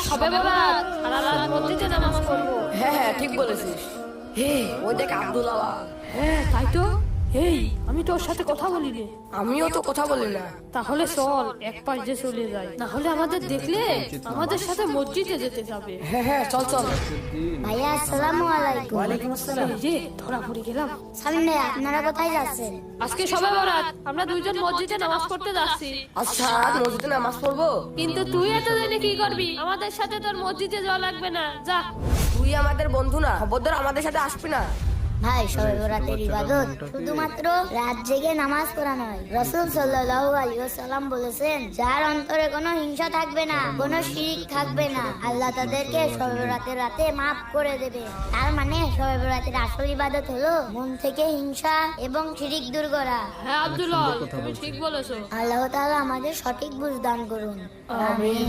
সবে বরাত সারা রাত মসজিদে নামাজ পড়বো। হ্যাঁ হ্যাঁ ঠিক বলেছিস। হে ওই দেখ আব্দুল আওয়া। হ্যাঁ তাই তো। এই আমি তোর সাথে কথা বলি রে। আমিও তো কথা বলি না। তাহলে চল এক পাশ দিয়ে চলে যাই, না হলে আমাদের দেখলে আমাদের সাথে মসজিদে যেতে যাবে। হ্যাঁ হ্যাঁ চল চল। ভাইয়া আসসালামু আলাইকুম। ওয়ালাইকুম আসসালাম। এই যে ধরা পড়ে গেলাম। সামিন ভাই আপনারা কোথায় যাচ্ছেন? আজকে সবে বরাত, আমরা দুইজন মসজিদে নামাজ পড়তে যাচ্ছি। আচ্ছা মসজিদে নামাজ পড়বো? কিন্তু তুই এত দিনে কি করবি? আমাদের সাথে তোর মসজিদে যাওয়া লাগবে না, যা। তুই আমাদের বন্ধু না, খবরদার আমাদের সাথে আসবি না। ভাই শবে বরাতের ইবাদত শুধুমাত্র রাত জেগে নামাজ পড়া নয়। রাসূল সাল্লাল্লাহু আলাইহি ওয়াসাল্লাম বলেছেন, যার অন্তরে কোনো হিংসা থাকবে না, কোনো শিরক থাকবে না, আল্লাহ তাদেরকে শবে বরাতের রাতে মাফ করে দেবে। তার মানে শবে বরাতের আসল ইবাদত হলো মন থেকে হিংসা এবং শিরক দূর করা। হ্যাঁ আব্দুল্লাহ, তুমি ঠিক বলেছো। আল্লাহ তাআলা আমাদের সঠিক বুঝ দান করুন। আমিন।